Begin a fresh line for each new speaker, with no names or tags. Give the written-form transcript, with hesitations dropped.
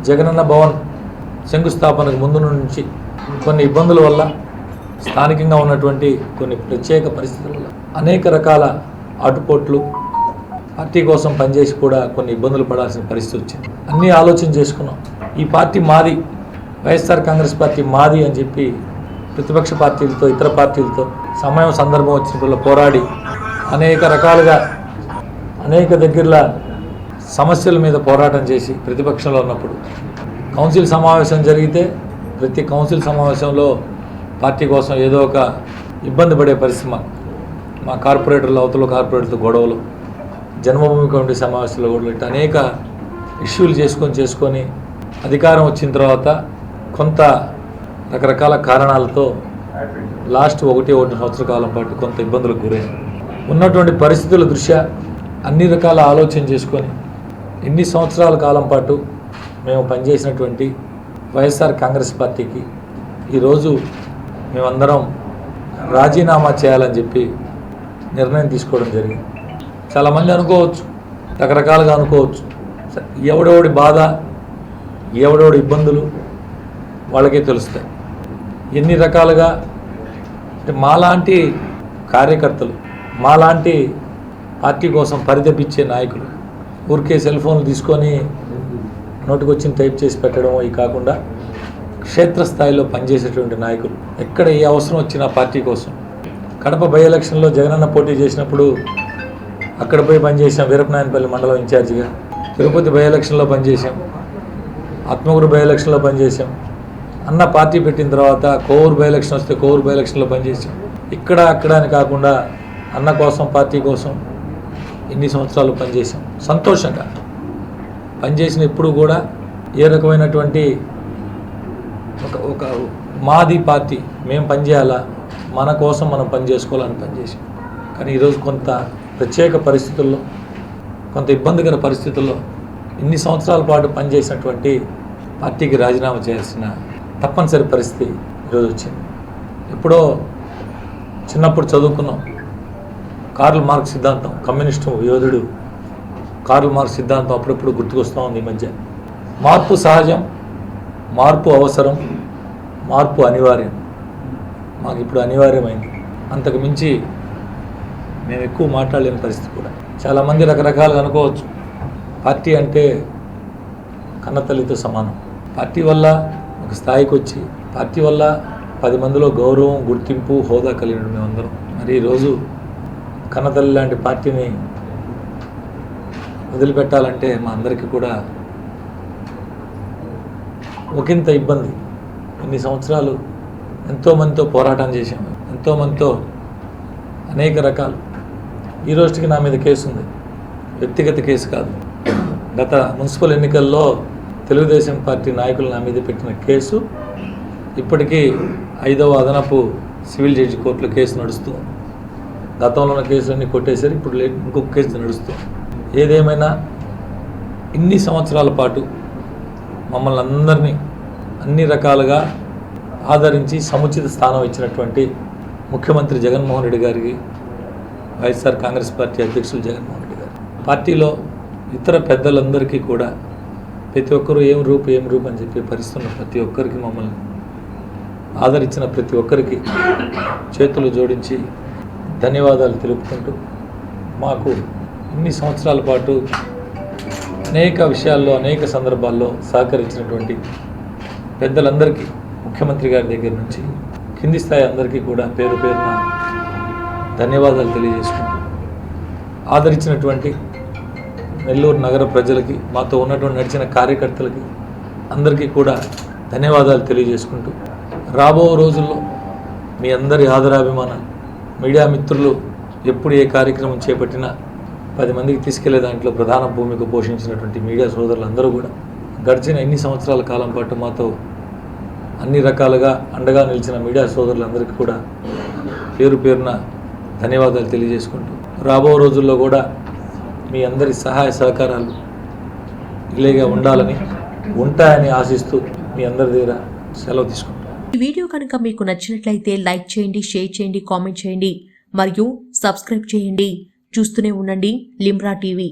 జగనన్న భవన్ శంకుస్థాపనకు ముందు నుంచి కొన్ని ఇబ్బందుల వల్ల స్థానికంగా ఉన్నటువంటి కొన్ని ప్రత్యేక పరిస్థితుల వల్ల అనేక రకాల ఆటుపోట్లు పార్టీ కోసం పనిచేసి కూడా కొన్ని ఇబ్బందులు పడాల్సిన పరిస్థితి వచ్చింది. అన్నీ ఆలోచన చేసుకున్నాం. ఈ పార్టీ మాది, వైఎస్ఆర్ కాంగ్రెస్ పార్టీ మాది అని చెప్పి ప్రతిపక్ష పార్టీలతో ఇతర పార్టీలతో సమయం సందర్భం వచ్చినప్పుడు పోరాడి అనేక రకాలుగా అనేక దగ్గరలో సమస్యల మీద పోరాటం చేసి ప్రతిపక్షంలో ఉన్నప్పుడు కౌన్సిల్ సమావేశం జరిగితే ప్రతి కౌన్సిల్ సమావేశంలో పార్టీ కోసం ఏదో ఒక ఇబ్బంది పడే పరిస్థితి మా కార్పొరేటర్లు అవతల కార్పొరేటర్లతో గొడవలు, జన్మభూమి కమిటీ సమావేశంలో కూడా ఇట్లా అనేక ఇష్యూలు చేసుకొని అధికారం వచ్చిన తర్వాత కొంత రకరకాల కారణాలతో లాస్ట్ 1.5 సంవత్సరాల కాలం పాటు కొంత ఇబ్బందులకు గురైంది. ఉన్నటువంటి పరిస్థితుల దృష్ట్యా అన్ని రకాల ఆలోచన చేసుకొని ఇన్ని సంవత్సరాల కాలం పాటు మేము పనిచేసినటువంటి వైఎస్ఆర్ కాంగ్రెస్ పార్టీకి ఈరోజు మేమందరం రాజీనామా చేయాలని చెప్పి నిర్ణయం తీసుకోవడం జరిగింది. చాలామంది అనుకోవచ్చు, రకరకాలుగా అనుకోవచ్చు, ఎవడెవడి బాధ ఎవడెవడి ఇబ్బందులు వాళ్ళకే తెలుస్తాయి. ఎన్ని రకాలుగా అంటే మాలాంటి కార్యకర్తలు, మాలాంటి పార్టీ కోసం పరితపించే నాయకులు ఊరికే సెల్ ఫోన్లు తీసుకొని నోటికొచ్చిన టైప్ చేసి పెట్టడం ఇవి కాకుండా క్షేత్రస్థాయిలో పనిచేసేటువంటి నాయకులు ఎక్కడ ఏ అవసరం వచ్చినా పార్టీ కోసం. కడప బై ఎలక్షన్లో జగనన్న పోటీ చేసినప్పుడు అక్కడ పోయి పనిచేసాం, వీరపనాయనపల్లి మండలం ఇన్ఛార్జిగా. తిరుపతి బై ఎలక్షన్లో పనిచేసాం, ఆత్మకూరు బై ఎలక్షన్లో పనిచేసాం. అన్న పార్టీ పెట్టిన తర్వాత కోవూరు బై ఎలక్షన్ వస్తే కోవూరు బై ఎలక్షన్లో పనిచేసాం. ఇక్కడ అక్కడ అని కాకుండా అన్న కోసం పార్టీ కోసం ఎన్ని సంవత్సరాలు పనిచేసాం. సంతోషంగా పనిచేసిన ఎప్పుడు కూడా ఏ రకమైనటువంటి ఒక మాది పార్టీ, మేము పనిచేయాలా, మన కోసం మనం పని చేసుకోవాలని పనిచేసాం. కానీ ఈరోజు కొంత ప్రత్యేక పరిస్థితుల్లో, కొంత ఇబ్బందికర పరిస్థితుల్లో ఇన్ని సంవత్సరాల పాటు పనిచేసినటువంటి పార్టీకి రాజీనామా చేయాల్సిన తప్పనిసరి పరిస్థితి ఈరోజు వచ్చింది. ఎప్పుడో చిన్నప్పుడు చదువుకున్నాం కార్ల్ మార్క్స్ సిద్ధాంతం, కమ్యూనిస్టు యోధుడు కార్ల్ మార్క్స్ సిద్ధాంతం అప్పుడప్పుడు గుర్తుకొస్తూ ఉంది. ఈ మధ్య మార్పు సహజం, మార్పు అవసరం, మార్పు అనివార్యం. మాకు ఇప్పుడు అనివార్యమైంది. అంతకు మించి మేము ఎక్కువ మాట్లాడలేని పరిస్థితి కూడా. చాలామంది రకరకాలుగా అనుకోవచ్చు, పార్టీ అంటే కన్నతల్లితో సమానం. పార్టీ వల్ల ఒక స్థాయికి వచ్చి పార్టీ వల్ల 10 మందిలో గౌరవం, గుర్తింపు, హోదా కలిగిన మేమందరం. మరి ఈరోజు కన్నతల్లి లాంటి పార్టీని వదిలిపెట్టాలంటే మా అందరికీ కూడా ఒకంత ఇబ్బంది. ఇన్ని సంవత్సరాలు ఎంతోమందితో పోరాటం చేశాం, ఎంతోమందితో అనేక రకాలు. ఈ రోజుకి నా మీద కేసు ఉంది, వ్యక్తిగత కేసు కాదు. గత మున్సిపల్ ఎన్నికల్లో తెలుగుదేశం పార్టీ నాయకులు నా మీద పెట్టిన కేసు ఇప్పటికీ 5వ అదనపు సివిల్ జడ్జి కోర్టులో కేసు నడుస్తూ, గతంలో ఉన్న కేసులన్నీ కొట్టేశారు, ఇప్పుడు ఇంకొక కేసు నడుస్తూ. ఏదేమైనా ఇన్ని సంవత్సరాల పాటు మమ్మల్ని అందరినీ అన్ని రకాలుగా ఆదరించి సముచిత స్థానం ఇచ్చినటువంటి ముఖ్యమంత్రి జగన్మోహన్ రెడ్డి గారికి, వైఎస్ఆర్ కాంగ్రెస్ పార్టీ అధ్యక్షులు జగన్మోహన్ రెడ్డి గారు, పార్టీలో ఇతర పెద్దలందరికీ కూడా ప్రతి ఒక్కరూ ఏం రూపు అని చెప్పి పరిస్తున్న ప్రతి ఒక్కరికి, మమ్మల్ని ఆదరించిన ప్రతి ఒక్కరికి చేతులు జోడించి ధన్యవాదాలు తెలుపుకుంటూ, మాకు ఇన్ని సంవత్సరాల పాటు అనేక విషయాల్లో అనేక సందర్భాల్లో సహకరించినటువంటి పెద్దలందరికీ, ముఖ్యమంత్రి గారి దగ్గర నుంచి కింది స్థాయి అందరికీ కూడా పేరు పేరున ధన్యవాదాలు తెలియజేసుకుంటూ, ఆదరించినటువంటి నెల్లూరు నగర ప్రజలకి, మాతో ఉన్నటువంటి నడిచిన కార్యకర్తలకి అందరికీ కూడా ధన్యవాదాలు తెలియజేసుకుంటూ, రాబో రోజుల్లో మీ అందరి ఆదరాభిమానం, మీడియా మిత్రులు ఎప్పుడు ఏ కార్యక్రమం చేపట్టినా 10 మందికి తీసుకెళ్లే దాంట్లో ప్రధాన భూమిక పోషించినటువంటి మీడియా సోదరులందరూ కూడా గడిచిన ఇన్ని సంవత్సరాల కాలం పాటు మాతో అన్ని రకాలుగా అండగా నిలిచిన మీడియా సోదరులందరికీ కూడా పేరు పేరున ధన్యవాదాలు తెలియజేసుకుంటూ, రాబో రోజుల్లో కూడా మీ అందరి సహాయ సహకారాలు ఇలాగే ఉండాలని, ఉంటాయని ఆశిస్తూ మీ అందరి దగ్గర సెలవు తీసుకుంటాం.
ఈ వీడియో కనుక మీకు నచ్చినట్లయితే లైక్ చేయండి, షేర్ చేయండి, కామెంట్ చేయండి మరియు సబ్స్క్రైబ్ చేయండి. చూస్తూనే ఉండండి లిమ్రా టీవీ.